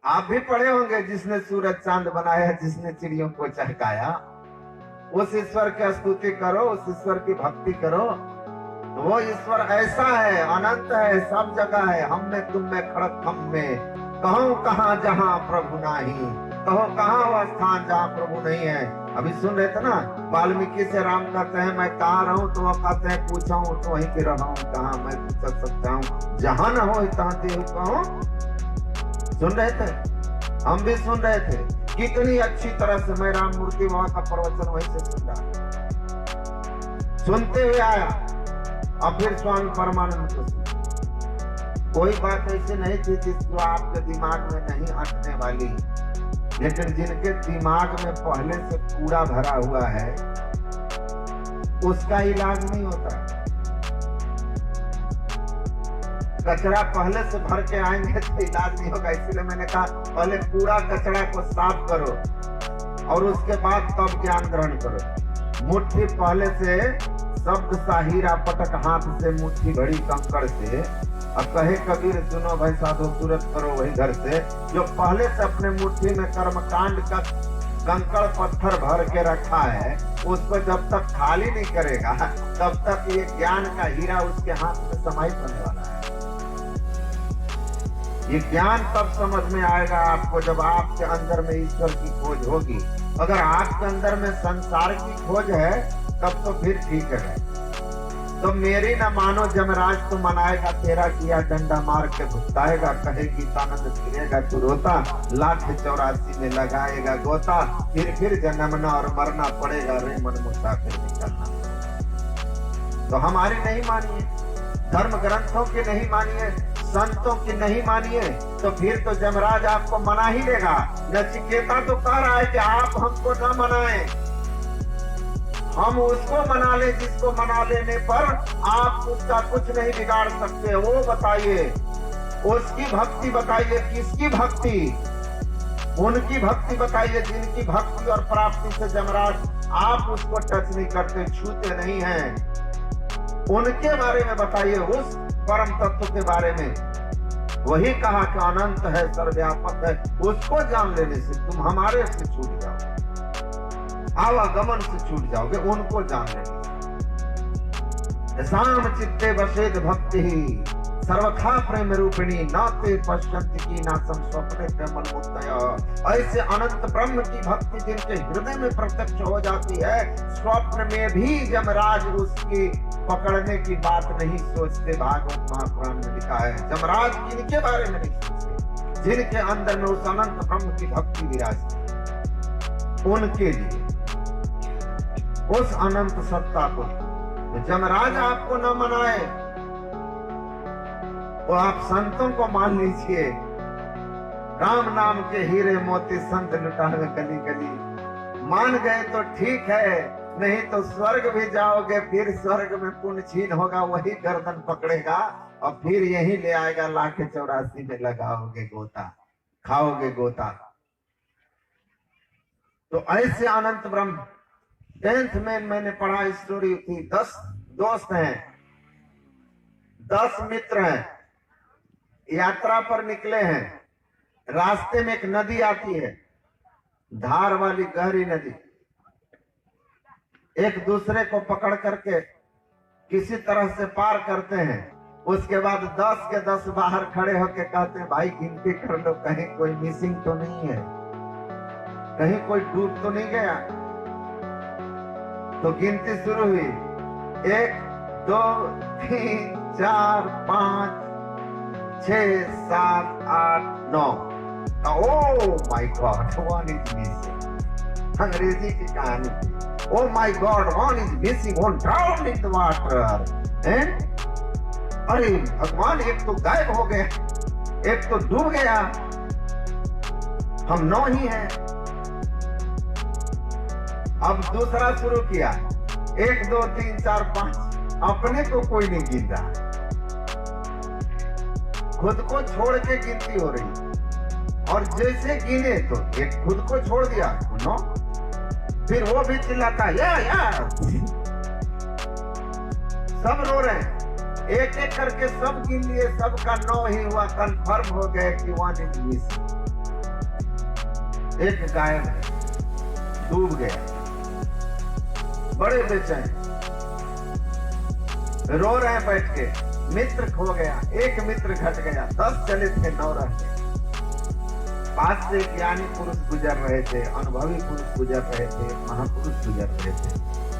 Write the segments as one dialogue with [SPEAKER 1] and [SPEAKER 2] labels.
[SPEAKER 1] आप भी पढ़े होंगे, जिसने सूरज चांद बनाया, जिसने चिड़ियों को चहकाया। उस ईश्वर की स्तुति करो, उस ईश्वर की भक्ति करो। तो वो ईश्वर ऐसा है, अनंत है, सब जगह है, हम में तुम में खड़क हम में। कहो कहाँ जहाँ प्रभु नाही, कहो कहाँ वो स्थान जहाँ प्रभु नहीं है। अभी सुन रहे थे ना, वाल्मीकि से राम कहते हैं मैं कहाँ रहूं, तो वो कहते हैं पूछा हूं तो वहीं पे रहा हूं, कहाँ मैं पूछ सकता हूँ, जहां न हो तहाँ देहु कहो। सुन रहे थे, हम भी सुन रहे थे, कितनी अच्छी तरह से मैं राम मूर्ति बाबा का प्रवचन वहीं से सुन रहा, सुनते हुए आया। और फिर स्वामी परमानंद को कोई बात ऐसी नहीं थी जिसको आपके दिमाग में नहीं अटने वाली, लेकिन जिनके दिमाग में पहले से पूरा भरा हुआ है उसका इलाज नहीं होता। कचरा पहले से भर के आएंगे तो इलाज नहीं होगा, इसीलिए मैंने कहा पहले पूरा कचरा को साफ करो और उसके बाद तब ज्ञान ग्रहण करो। मुट्ठी पहले से शब्द सा हीरा पटक हाथ से मुट्ठी भरी कंकड़ से, अब कहे कबीर सुनो भाई साधो सूरत करो वही घर से। जो पहले से अपने मुट्ठी में कर्मकांड का कंकड़ पत्थर भर के रखा है, उसको जब तक खाली नहीं करेगा तब तक ये ज्ञान का हीरा उसके हाथ में समाहित होने वाला है। ये ज्ञान तब समझ में आएगा आपको जब आपके अंदर में ईश्वर की खोज होगी। अगर आपके अंदर में संसार की खोज है तब तो फिर ठीक है। तो मेरी न मानो जमराज तो मनाएगा, तेरा किया डंडा मार के भुगताएगा। कहे गीतानंद फिरेगा तू रोता, लाख 84 में लगाएगा गोता। फिर जन्मना और मरना पड़ेगा, रे मन मुसाफिर निकलना। तो हमारी नहीं मानिए, धर्म ग्रंथों की नहीं मानिए, संतों की नहीं मानिए, तो फिर तो जमराज आपको मना ही लेगा। नचिकेता तो कह रहा है कि आप हमको न मनाएं, हम उसको मना ले जिसको मना लेने पर आप उसका कुछ नहीं बिगाड़ सकते। वो बताइए, उसकी भक्ति बताइए, किसकी भक्ति? उनकी भक्ति बताइए जिनकी भक्ति और प्राप्ति से जमराज आप उसको टच नहीं करते, छूते नहीं हैं। उनके बारे में बताइए, उस परम तत्व के बारे में। वही कहा कि अनंत है, सर्वव्यापक है। उसको जान लेने से तुम हमारे से छूट जाओ, आवागमन से छूट जाओगे, उनको जान लेने। साम चित्ते वशेद भक्ति ही सर्वथा प्रेम रूपिणी, नाते पश्यंत की नासम स्वप्ने प्रेमल मुक्तया। ऐसे अनंत ब्रह्म की भक्ति जिनके हृदय में प्रत्यक्ष हो जाती है, स्वप्न में भी जमराज उसकी पकड़ने की बात नहीं सोचते। भागवत महापुराण में लिखा है, जमराज किनके बारे में नहीं सोचते? जिनके अंदर में उस अनंत ब्रह्म की भक्ति विराजती है, उनके लिए, उस अनंत सत्ता को। तो जमराज आपको न मनाए तो आप संतों को मान लीजिए। राम नाम के हीरे मोती संत लुटावे गली गली। मान गए तो ठीक है, नहीं तो स्वर्ग भी जाओगे, फिर स्वर्ग में पुण्य छीन होगा, वही गर्दन पकड़ेगा और फिर यही ले आएगा, लाख 84 में लगाओगे गोता, खाओगे गोता। तो ऐसे अनंत ब्रह्म। 10th में मैंने पढ़ा स्टोरी थी, 10 दोस्त हैं, 10 मित्र हैं, यात्रा पर निकले हैं। रास्ते में एक नदी आती है, धार वाली गहरी नदी। एक दूसरे को पकड़ करके किसी तरह से पार करते हैं। उसके बाद 10 के 10 बाहर खड़े होके कहते हैं, भाई गिनती कर लो, कहीं कोई मिसिंग तो नहीं है, कहीं कोई डूब तो नहीं गया। तो गिनती शुरू हुई, 1 2 3 4 5 6 7 8 9। Oh my God, one is missing. अंग्रेजी की कहानी थी। Oh my God, one is missing, one ड्राउन्ड in the water. अरे भगवान, एक तो गायब हो गया, एक तो डूब गया, हम 9 ही हैं। अब दूसरा शुरू किया, 1 2 3 4 5। अपने को कोई नहीं गिन रहा, खुद को छोड़ के गिनती हो रही। और जैसे गिने तो एक खुद को छोड़ दिया, 9। फिर वो भी चिल्लाता, या सब रो रहे हैं। एक एक करके सब गिन लिए, सबका 9 ही हुआ। कंफर्म हो गए कि 1 इज मिसिंग। एक गायब है, डूब गया, बड़े बेचैन, रो रहे हैं बैठ के, मित्र खो गया, एक मित्र घट गया, 10 चले थे 9 रह गए। पास से एक ज्ञानी पुरुष गुजर रहे थे, अनुभवी पुरुष गुजर रहे थे, महापुरुष गुजर रहे थे।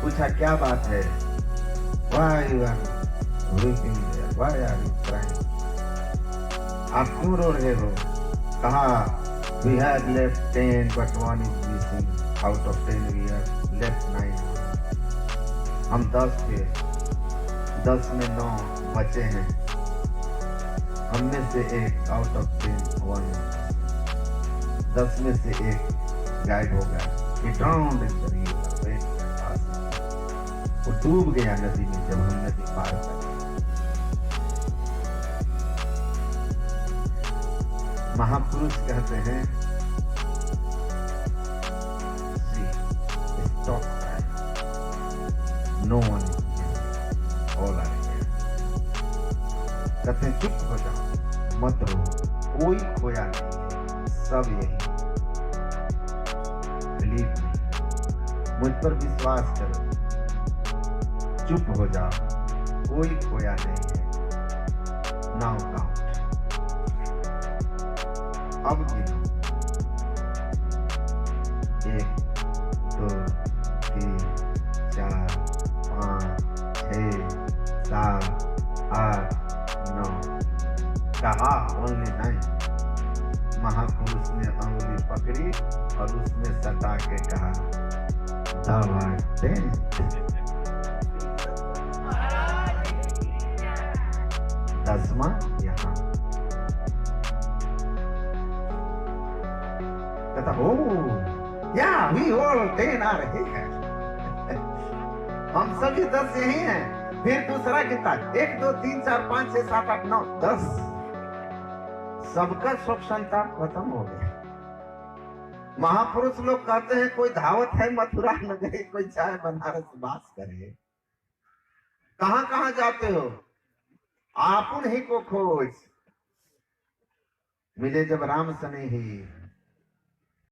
[SPEAKER 1] पूछा क्या बात है? Why you are weeping there? Why are you crying? आप क्यों रो रहे हो? कहा we have left 10 but 1 is missing. Out of 10 we have left 9. हम 10 थे, 10 में 9 बचे हैं, हममें से एक आउट ऑफ 10 1, 10 में से एक गायब हो गया। वो डूब गया नदी में जब हम नदी पार कर। महापुरुष कहते हैं stop crying. No one is missing. All are here. कहते हैं चुप हो जाओ, मत रो, कोई खोया नहीं, सब यही। बिलीव मी, मुझ पर विश्वास करो, चुप हो जाओ, कोई खोया नहीं है। नाउ काउंट, अब गिनो, 1 2 3 4 5 6 7 8 9। कहा ओनली 9। महापुरुष ने अंगुली पकड़ी और उसमें सटा के कहा दवाते 10वां यहाँ। कहता हो या वी ऑल 10 आ रहे हैं। हम सभी 10 यही हैं। फिर दूसरा कितना? 1 2 3 4 5 6 7 8 9 10। सबका सुख संताप खत्म हो गया। महापुरुष लोग कहते हैं कोई धावत है मथुरा न गए, कोई चाहे बनारस बास करे। कहां कहां जाते हो? आप उन्हीं को खोज। मिले जब राम सने ही